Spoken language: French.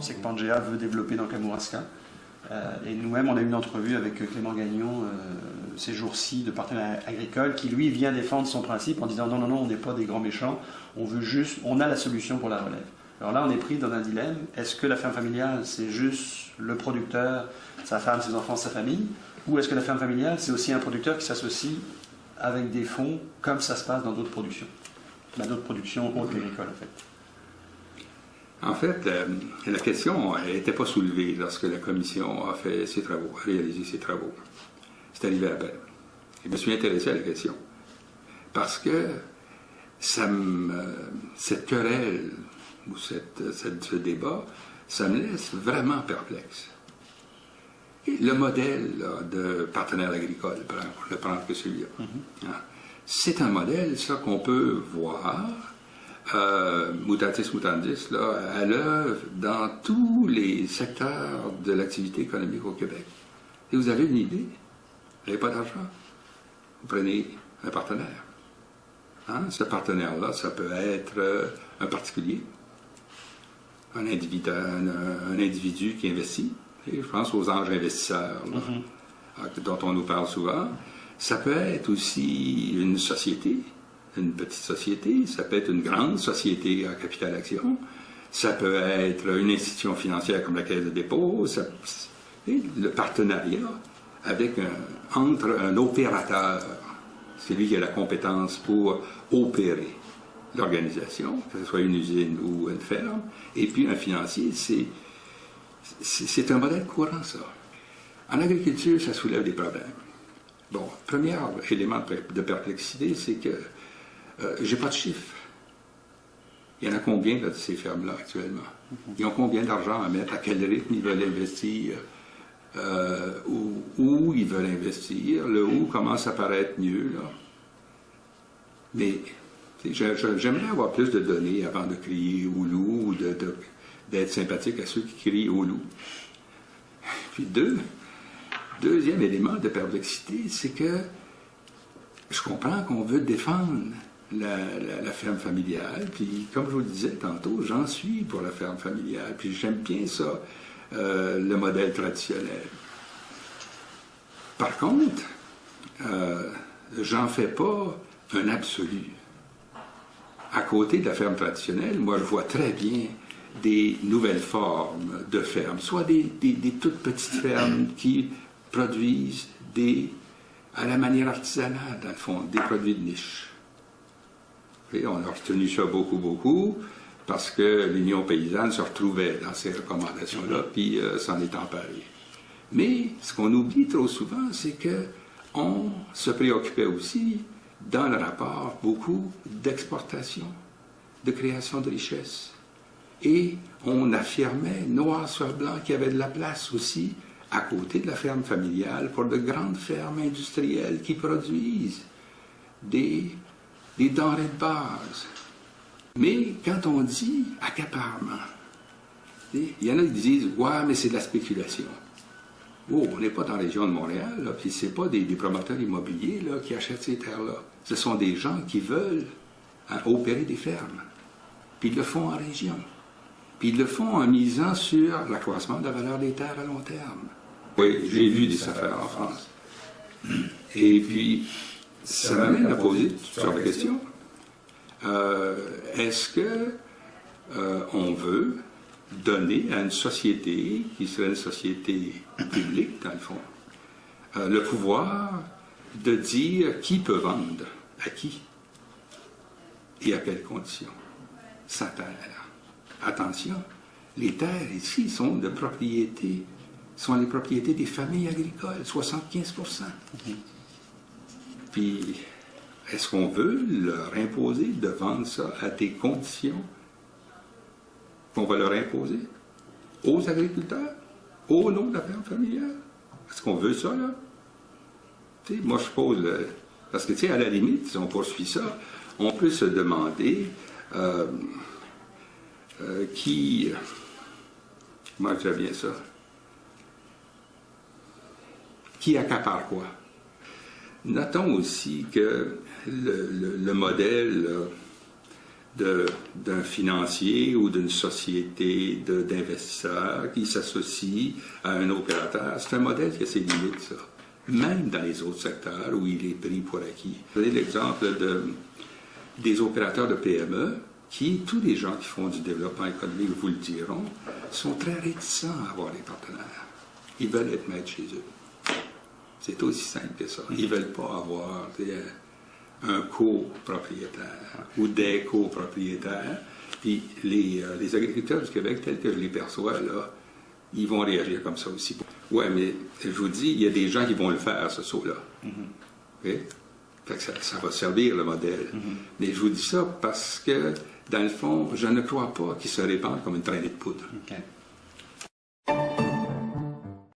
On sait que Pangea veut développer dans Kamouraska. Et nous-mêmes, on a eu une entrevue avec Clément Gagnon ces jours-ci de partenaire agricole qui, lui, vient défendre son principe en disant non, non, non, on n'est pas des grands méchants, on a la solution pour la relève. Alors là, on est pris dans un dilemme. Est-ce que la ferme familiale, c'est juste le producteur, sa femme, ses enfants, sa famille, ou est-ce que la ferme familiale, c'est aussi un producteur qui s'associe avec des fonds, comme ça se passe dans d'autres productions, d'autres productions autres agricoles, en fait? En fait, la question n'était pas soulevée lorsque la commission a fait ses travaux, a réalisé ses travaux. C'est arrivé après. Je me suis intéressé à la question. Parce que cette querelle ou ce débat, ça me laisse vraiment perplexe. Et le modèle là, de partenaire agricole, pour ne prendre que celui-là, c'est un modèle, ça, qu'on peut voir mutatis mutandis, là, à l'œuvre dans tous les secteurs de l'activité économique au Québec. Et vous avez une idée, vous n'avez pas d'argent, vous prenez un partenaire. Ce partenaire-là, ça peut être un particulier, un individu qui investit. Et je pense aux anges investisseurs, là, dont on nous parle souvent. Ça peut être aussi une société, une petite société, ça peut être une grande société à capital action, ça peut être une institution financière comme la Caisse de dépôt, et le partenariat avec entre un opérateur, c'est lui qui a la compétence pour opérer l'organisation, que ce soit une usine ou une ferme, et puis un financier, c'est un modèle courant, ça. En agriculture, ça soulève des problèmes. Bon, premier élément de perplexité, c'est que j'ai pas de chiffres. Il y en a combien de ces fermes-là actuellement? Ils ont combien d'argent à mettre? À quel rythme ils veulent investir? Où ils veulent investir? Le où commence à paraître mieux, là. Mais j'aimerais avoir plus de données avant de crier au loup ou d'être sympathique à ceux qui crient au loup. Puis deuxième élément de perplexité, c'est que je comprends qu'on veut défendre la ferme familiale, puis comme je vous le disais tantôt, j'en suis pour la ferme familiale, puis j'aime bien ça, le modèle traditionnel. Par contre, j'en fais pas un absolu. À côté de la ferme traditionnelle, moi je vois très bien des nouvelles formes de fermes, soit des toutes petites fermes qui produisent à la manière artisanale, dans le fond, des produits de niche. Et on a retenu ça beaucoup, parce que l'Union paysanne se retrouvait dans ces recommandations-là, puis s'en est emparée. Mais ce qu'on oublie trop souvent, c'est qu'on se préoccupait aussi, dans le rapport, beaucoup d'exportation, de création de richesses. Et on affirmait, noir sur blanc, qu'il y avait de la place aussi, à côté de la ferme familiale, pour de grandes fermes industrielles qui produisent des denrées de base. Mais quand on dit accaparement, il y en a qui disent « Ouais, mais c'est de la spéculation ». Oh, on n'est pas dans la région de Montréal, là, puis c'est pas des promoteurs immobiliers là, qui achètent ces terres-là. Ce sont des gens qui veulent opérer des fermes. Puis ils le font en région. Puis ils le font en misant sur l'accroissement de la valeur des terres à long terme. Oui, j'ai vu des affaires en France. Et puis, ça m'amène à poser sur la question. Est-ce que on veut donner à une société, qui serait une société publique, dans le fond, le pouvoir de dire qui peut vendre, à qui, et à quelles conditions? Sa terre. Attention, les terres ici sont les propriétés des familles agricoles, 75%. Puis, est-ce qu'on veut leur imposer de vendre ça à des conditions qu'on va leur imposer aux agriculteurs, au nom de la ferme familiale? Est-ce qu'on veut ça, là? Tu sais, moi, je pose... parce que, tu sais, à la limite, si on poursuit ça, on peut se demander moi, je dirais bien ça. Qui accapare quoi? Notons aussi que le modèle d'un financier ou d'une société d'investisseurs qui s'associe à un opérateur. C'est un modèle qui a ses limites, ça. Même dans les autres secteurs où il est pris pour acquis. Vous avez l'exemple des opérateurs de PME qui, tous les gens qui font du développement économique vous le diront, sont très réticents à avoir des partenaires. Ils veulent être maîtres chez eux. C'est aussi simple que ça. Ils ne veulent pas avoir un copropriétaire ou des copropriétaires. Puis les agriculteurs du Québec, tels que je les perçois, là, ils vont réagir comme ça aussi. Oui, mais je vous dis, il y a des gens qui vont le faire, ce saut-là. Okay? Fait que ça va servir le modèle. Mais je vous dis ça parce que, dans le fond, je ne crois pas qu'il se répande comme une traînée de poudre. Okay.